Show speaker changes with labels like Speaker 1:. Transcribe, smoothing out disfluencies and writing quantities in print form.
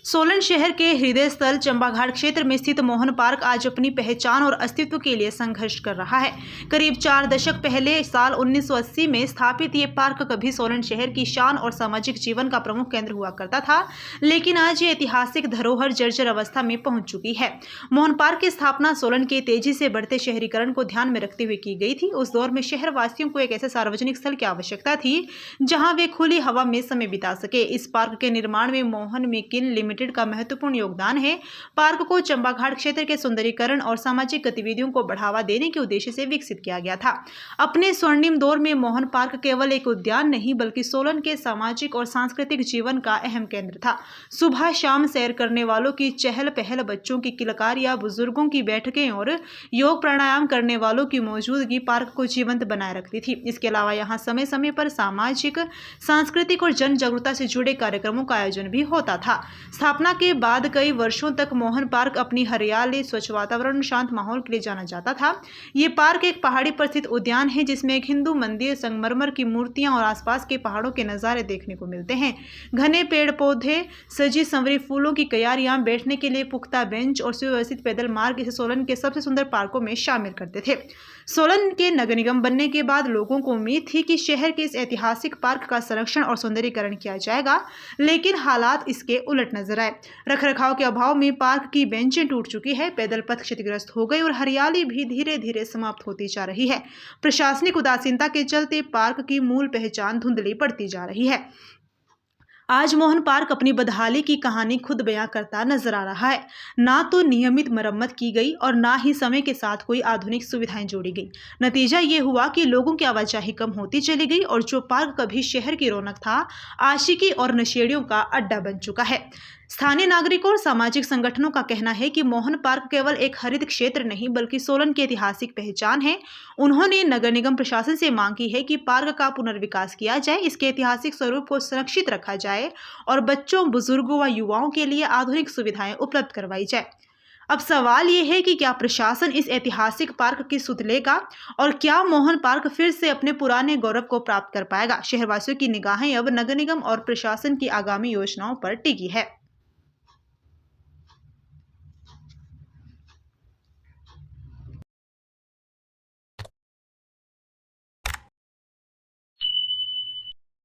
Speaker 1: सोलन शहर के हृदय स्थल चंबाघाट क्षेत्र में स्थित मोहन पार्क आज अपनी पहचान और अस्तित्व के लिए संघर्ष कर रहा है। करीब 4 दशक पहले साल 1980 में स्थापित ये पार्क कभी सोलन शहर की शान और सामाजिक जीवन का प्रमुख केंद्र हुआ करता था, लेकिन आज ये ऐतिहासिक धरोहर जर्जर अवस्था में पहुंच चुकी है। मोहन पार्क की स्थापना सोलन के तेजी से बढ़ते शहरीकरण को ध्यान में रखते हुए की गई थी। उस दौर में शहर वासियों को एक ऐसे सार्वजनिक स्थल की आवश्यकता थी जहां वे खुली हवा में समय बिता सके। इस पार्क के निर्माण में मोहन मेकिन लिमिटेड का महत्वपूर्ण योगदान है। पार्क को चंबाघाट क्षेत्र के सुंदरीकरण और सामाजिक गतिविधियों को बढ़ावा देने के उद्देश्य से विकसित किया गया था। अपने स्वर्णिम दौर में मोहन पार्क केवल एक उद्यान नहीं बल्कि सोलन के सामाजिक और सांस्कृतिक जीवन का अहम केंद्र था। सुबह शाम सैर करने वालों की चहल पहल, बच्चों की किलकारियां, बुजुर्गों की बैठकें और योग प्राणायाम करने वालों की मौजूदगी पार्क को जीवंत बनाए रखती थी। इसके अलावा यहाँ समय समय पर सामाजिक, सांस्कृतिक और जन जागरूकता से जुड़े कार्यक्रमों का आयोजन भी होता था। स्थापना के बाद कई वर्षों तक मोहन पार्क अपनी हरियाली, स्वच्छ वातावरण, शांत माहौल के लिए जाना जाता था। ये पार्क एक पहाड़ी पर स्थित उद्यान है जिसमें एक हिंदू मंदिर, संगमरमर की मूर्तियां और आसपास के पहाड़ों के नज़ारे देखने को मिलते हैं। घने पेड़ पौधे, सजी संवरी फूलों की क्यारियां, बैठने के लिए पुख्ता बेंच और सुव्यवस्थित पैदल मार्ग इसे सोलन के सबसे सुंदर पार्कों में शामिल करते थे। सोलन के नगर निगम बनने के बाद लोगों को उम्मीद थी कि शहर के इस ऐतिहासिक पार्क का संरक्षण और सौंदर्यीकरण किया जाएगा, लेकिन हालात इसके उलट नजर आए। रखरखाव के अभाव में पार्क की बेंचें टूट चुकी है, पैदल पथ क्षतिग्रस्त हो गई और हरियाली भी धीरे धीरे समाप्त होती जा रही है। प्रशासनिक उदासीनता के चलते पार्क की मूल पहचान धुंधली पड़ती जा रही है। आज मोहन पार्क अपनी बदहाली की कहानी खुद बयां करता नजर आ रहा है। ना तो नियमित मरम्मत की गई और ना ही समय के साथ कोई आधुनिक सुविधाएं जोड़ी गई। नतीजा ये हुआ कि लोगों की आवाजाही कम होती चली गई और जो पार्क कभी शहर की रौनक था, आशिकी और नशेड़ियों का अड्डा बन चुका है। स्थानीय नागरिकों और सामाजिक संगठनों का कहना है कि मोहन पार्क केवल एक हरित क्षेत्र नहीं बल्कि सोलन की ऐतिहासिक पहचान है। उन्होंने नगर निगम प्रशासन से मांग की है कि पार्क का पुनर्विकास किया जाए, इसके ऐतिहासिक स्वरूप को संरक्षित रखा जाए और बच्चों, बुजुर्गों व युवाओं के लिए आधुनिक सुविधाएं उपलब्ध करवाई जाए। अब सवाल ये है कि क्या प्रशासन इस ऐतिहासिक पार्क की सुध लेगा और क्या मोहन पार्क फिर से अपने पुराने गौरव को प्राप्त कर पाएगा। शहरवासियों की निगाहें अब नगर निगम और प्रशासन की आगामी योजनाओं पर टिकी है।